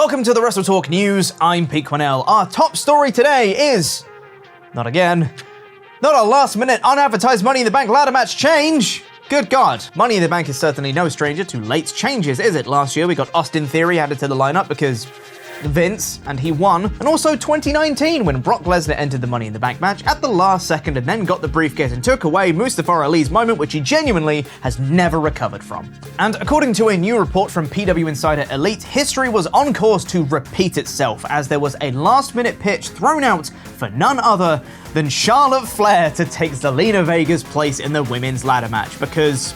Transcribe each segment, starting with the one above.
Welcome to the WrestleTalk News. I'm Quinnell. Our top story today is, not again, not a last-minute unadvertised Money in the Bank ladder match change. Good God. Money in the Bank is certainly no stranger to late changes, is it? Last year we got Austin Theory added to the lineup because Vince, and he won. And also 2019 when Brock Lesnar entered the Money in the Bank match at the last second and then got the briefcase and took away Mustafa Ali's moment, which he genuinely has never recovered from. And according to a new report from PW Insider Elite, history was on course to repeat itself as there was a last-minute pitch thrown out for none other than Charlotte Flair to take Zelina Vega's place in the women's ladder match because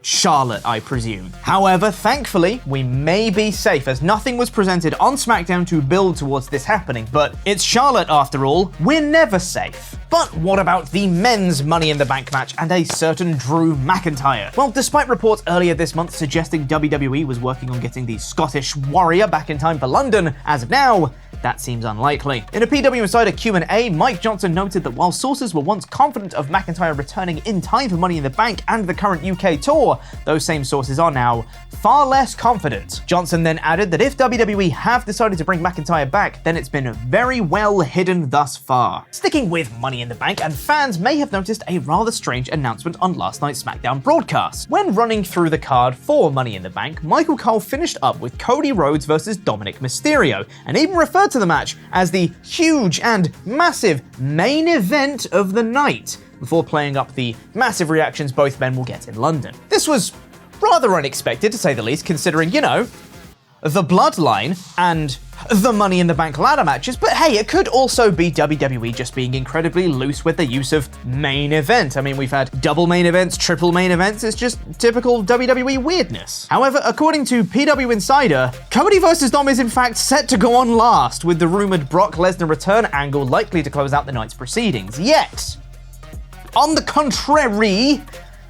Charlotte, I presume. However, thankfully, we may be safe as nothing was presented on SmackDown to build towards this happening, but it's Charlotte after all, we're never safe. But what about the men's Money in the Bank match and a certain Drew McIntyre? Well, despite reports earlier this month suggesting WWE was working on getting the Scottish Warrior back in time for London, as of now, that seems unlikely. In a PW Insider Q&A, Mike Johnson noted that while sources were once confident of McIntyre returning in time for Money in the Bank and the current UK tour, those same sources are now far less confident. Johnson then added that if WWE have decided to bring McIntyre back, then it's been very well hidden thus far. Sticking with Money in the Bank, and fans may have noticed a rather strange announcement on last night's SmackDown broadcast. When running through the card for Money in the Bank, Michael Cole finished up with Cody Rhodes versus Dominic Mysterio, and even referred to the match as the huge and massive main event of the night, before playing up the massive reactions both men will get in London. This was rather unexpected, to say the least, considering, you know, the Bloodline and the Money in the Bank ladder matches, but hey, it could also be WWE just being incredibly loose with the use of main event. I mean, we've had double main events, triple main events, it's just typical WWE weirdness. However, according to PW Insider, Cody vs. Dom is in fact set to go on last, with the rumored Brock Lesnar return angle likely to close out the night's proceedings. Yet, on the contrary,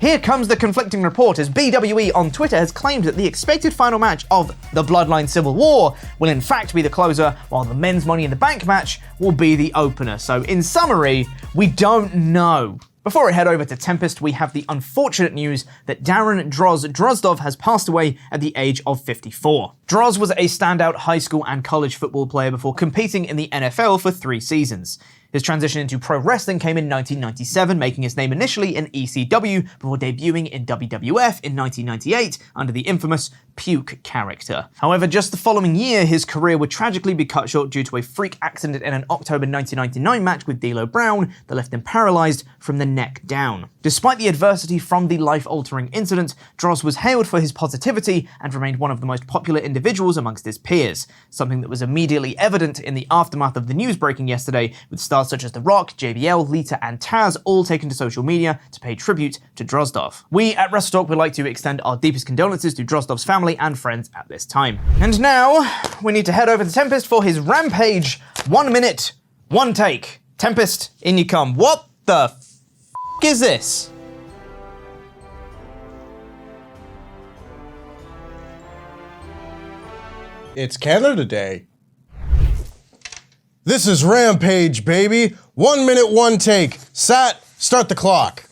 here comes the conflicting report as BWE on Twitter has claimed that the expected final match of the Bloodline Civil War will in fact be the closer, while the men's Money in the Bank match will be the opener. So in summary, we don't know. Before I head over to Tempest, we have the unfortunate news that Darren Drozdov has passed away at the age of 54. Droz was a standout high school and college football player before competing in the NFL for 3 seasons. His transition into pro wrestling came in 1997, making his name initially in ECW before debuting in WWF in 1998 under the infamous Puke character. However, just the following year, his career would tragically be cut short due to a freak accident in an October 1999 match with D'Lo Brown that left him paralyzed from the neck down. Despite the adversity from the life-altering incident, Droz was hailed for his positivity and remained one of the most popular individuals amongst his peers, something that was immediately evident in the aftermath of the news breaking yesterday, with stars such as The Rock, JBL, Lita, and Taz all taken to social media to pay tribute to Drozdov. We at WrestleTalk would like to extend our deepest condolences to Drozdov's family and friends at this time. And now, we need to head over to Tempest for his Rampage 1 minute, 1 take. Tempest, in you come. What the f*** is this? It's Canada Day. This is Rampage, baby. 1 minute, 1 take. Sat, start the clock.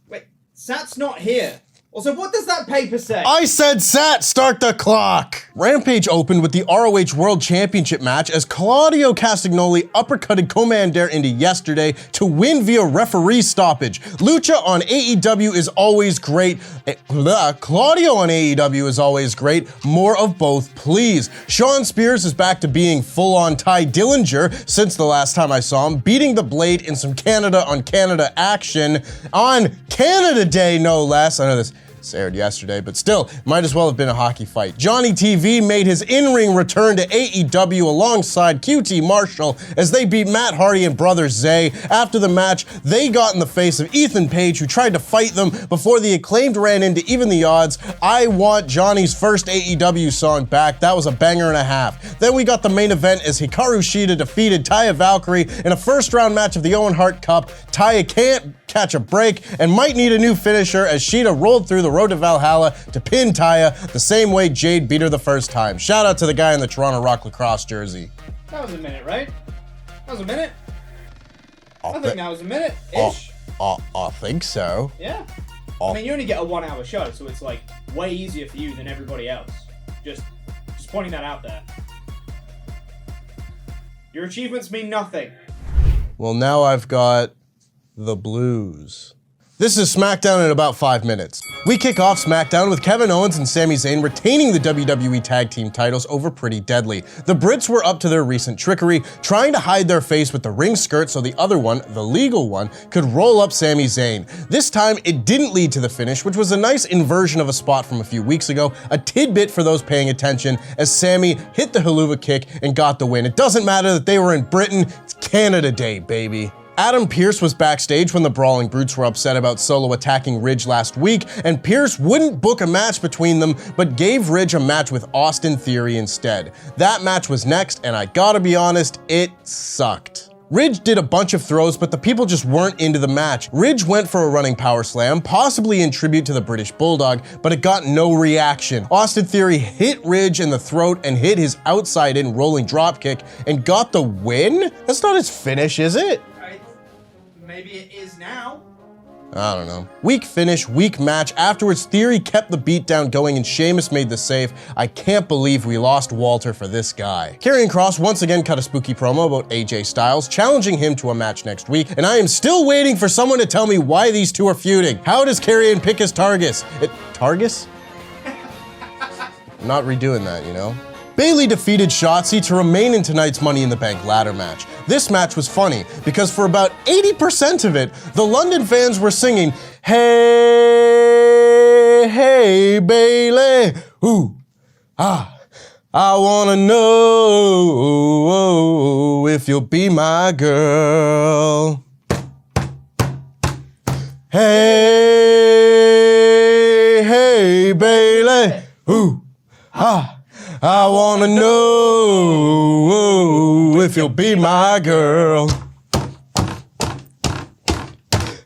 Wait, Sat's not here. Also, what does that paper say? I said Sat, start the clock. Rampage opened with the ROH World Championship match as Claudio Castagnoli uppercutted Commander into yesterday to win via referee stoppage. Lucha on AEW is always great. Claudio on AEW is always great. More of both, please. Sean Spears is back to being full-on Ty Dillinger since the last time I saw him, beating the Blade in some Canada on Canada action on Canada Day, no less. I know this aired yesterday, but still, might as well have been a hockey fight. Johnny TV made his in-ring return to AEW alongside QT Marshall as they beat Matt Hardy and Brother Zay. After the match, they got in the face of Ethan Page, who tried to fight them before the Acclaimed ran into Even the Odds. I want Johnny's first AEW song back. That was a banger and a half. Then we got the main event as Hikaru Shida defeated Taya Valkyrie in a first-round match of the Owen Hart Cup. Taya can't catch a break and might need a new finisher as Shida rolled through the road to Valhalla to pin Taya the same way Jade beat her the first time. Shout out to the guy in the Toronto Rock lacrosse jersey. That was a minute, right? That was a minute? I think that was a minute-ish. I think so. Yeah. I mean, you only get a 1 hour show, so it's like way easier for you than everybody else. Just pointing that out there. Your achievements mean nothing. Well, now I've got the blues. This is SmackDown in about 5 minutes. We kick off SmackDown with Kevin Owens and Sami Zayn retaining the WWE Tag Team titles over Pretty Deadly. The Brits were up to their recent trickery, trying to hide their face with the ring skirt so the other one, the legal one, could roll up Sami Zayn. This time, it didn't lead to the finish, which was a nice inversion of a spot from a few weeks ago, a tidbit for those paying attention, as Sami hit the haluva kick and got the win. It doesn't matter that they were in Britain, it's Canada Day, baby. Adam Pearce was backstage when the Brawling Brutes were upset about Solo attacking Ridge last week, and Pearce wouldn't book a match between them, but gave Ridge a match with Austin Theory instead. That match was next, and I gotta be honest, it sucked. Ridge did a bunch of throws, but the people just weren't into the match. Ridge went for a running power slam, possibly in tribute to the British Bulldog, but it got no reaction. Austin Theory hit Ridge in the throat and hit his outside-in rolling dropkick and got the win? That's not his finish, is it? Maybe it is now. I don't know. Weak finish, weak match. Afterwards, Theory kept the beatdown going and Sheamus made the save. I can't believe we lost Walter for this guy. Karrion Kross once again cut a spooky promo about AJ Styles, challenging him to a match next week, and I am still waiting for someone to tell me why these two are feuding. How does Karrion pick his targets? Targus? I'm not redoing that, you know? Bayley defeated Shotzi to remain in tonight's Money in the Bank ladder match. This match was funny because for about 80% of it, the London fans were singing, "Hey, hey, Bayley, ooh, ah, I wanna know if you'll be my girl. Hey, hey, Bayley, ooh, ah. I wanna know if you'll be my girl."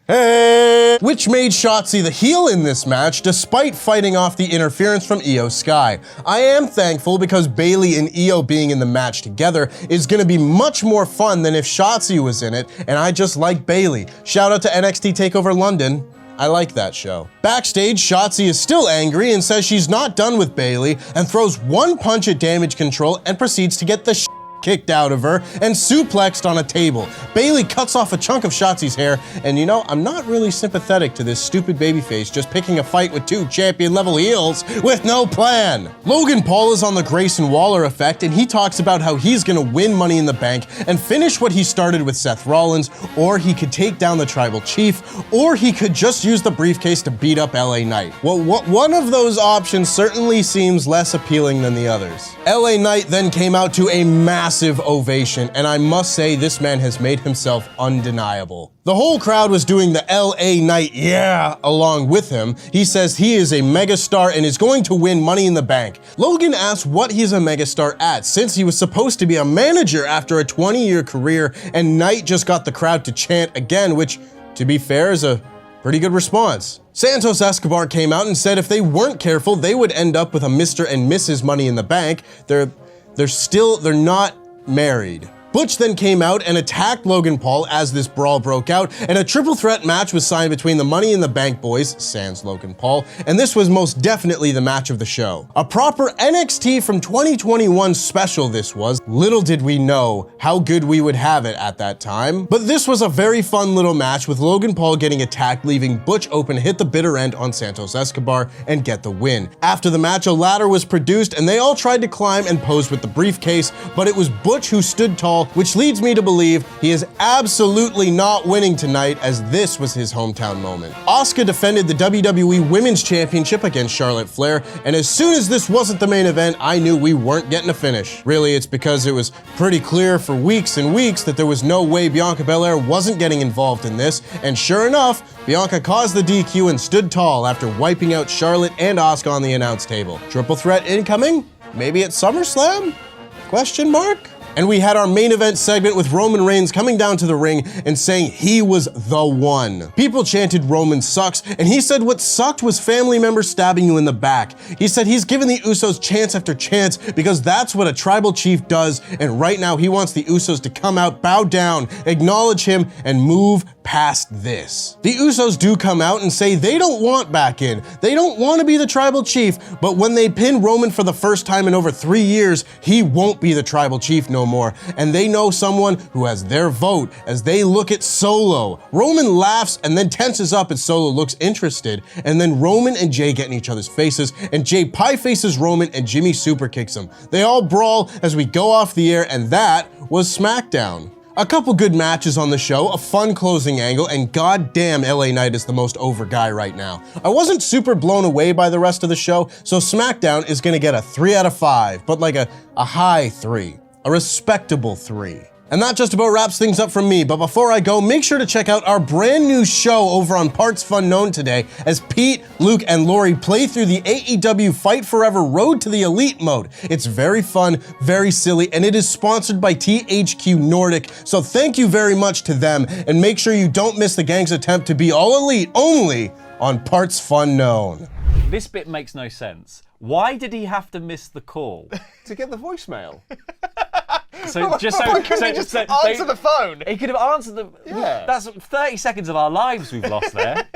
Hey. Which made Shotzi the heel in this match, despite fighting off the interference from Io Sky. I am thankful because Bayley and Io being in the match together is gonna be much more fun than if Shotzi was in it, and I just like Bayley. Shout out to NXT TakeOver London. I like that show. Backstage, Shotzi is still angry and says she's not done with Bayley and throws one punch at Damage Control and proceeds to get the kicked out of her and suplexed on a table. Bayley cuts off a chunk of Shotzi's hair, and you know, I'm not really sympathetic to this stupid babyface just picking a fight with two champion-level heels with no plan. Logan Paul is on the Grayson Waller effect, and he talks about how he's gonna win Money in the Bank and finish what he started with Seth Rollins, or he could take down the Tribal Chief, or he could just use the briefcase to beat up LA Knight. Well, one of those options certainly seems less appealing than the others. LA Knight then came out to a massive ovation, and I must say this man has made himself undeniable. The whole crowd was doing the LA Knight yeah along with him. He says he is a megastar and is going to win Money in the Bank. Logan asks what he's a megastar at, since he was supposed to be a manager after a 20-year career, and Knight just got the crowd to chant again, which, to be fair, is a pretty good response. Santos Escobar came out and said if they weren't careful, they would end up with a Mr. and Mrs. Money in the Bank. They're not married. Butch then came out and attacked Logan Paul as this brawl broke out, and a triple threat match was signed between the Money in the Bank boys, sans Logan Paul, and this was most definitely the match of the show. A proper NXT from 2021 special this was. Little did we know how good we would have it at that time. But this was a very fun little match with Logan Paul getting attacked, leaving Butch open to hit the bitter end on Santos Escobar and get the win. After the match, a ladder was produced and they all tried to climb and pose with the briefcase, but it was Butch who stood tall, which leads me to believe he is absolutely not winning tonight, as this was his hometown moment. Asuka defended the WWE Women's Championship against Charlotte Flair, and as soon as this wasn't the main event, I knew we weren't getting a finish. Really, it's because it was pretty clear for weeks and weeks that there was no way Bianca Belair wasn't getting involved in this, and sure enough, Bianca caused the DQ and stood tall after wiping out Charlotte and Asuka on the announce table. Triple threat incoming? Maybe at SummerSlam? Question mark? And we had our main event segment with Roman Reigns coming down to the ring and saying he was the one. People chanted Roman sucks, and he said what sucked was family members stabbing you in the back. He said he's given the Usos chance after chance because that's what a tribal chief does, and right now he wants the Usos to come out, bow down, acknowledge him, and move past this. The Usos do come out and say they don't want back in. They don't want to be the tribal chief, but when they pin Roman for the first time in over 3 years, he won't be the tribal chief no more. And they know someone who has their vote as they look at Solo. Roman laughs and then tenses up as Solo looks interested, and then Roman and Jay get in each other's faces, and Jay pie faces Roman and Jimmy super kicks him. They all brawl as we go off the air, and that was SmackDown. A couple good matches on the show, a fun closing angle, and goddamn LA Knight is the most over guy right now. I wasn't super blown away by the rest of the show, so SmackDown is gonna get a 3 out of 5, but like a high 3, a respectable 3. And that just about wraps things up from me, but before I go, make sure to check out our brand new show over on Parts Fun Known today as Pete, Luke, and Lori play through the AEW Fight Forever Road to the Elite mode. It's very fun, very silly, and it is sponsored by THQ Nordic, so thank you very much to them, and make sure you don't miss the gang's attempt to be all elite only on Parts Fun Known. This bit makes no sense. Why did he have to miss the call? To get the voicemail. So just Why couldn't he just answer the phone? He could have answered the. Yeah. That's 30 seconds of our lives we've lost there.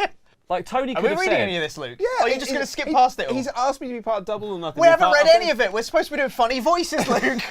Like Tony could Are we have reading said. any of this, Luke? Yeah, Or are you just going to skip past it all? He's asked me to be part of Double or Nothing. We haven't read any of it. We're supposed to be doing funny voices, Luke.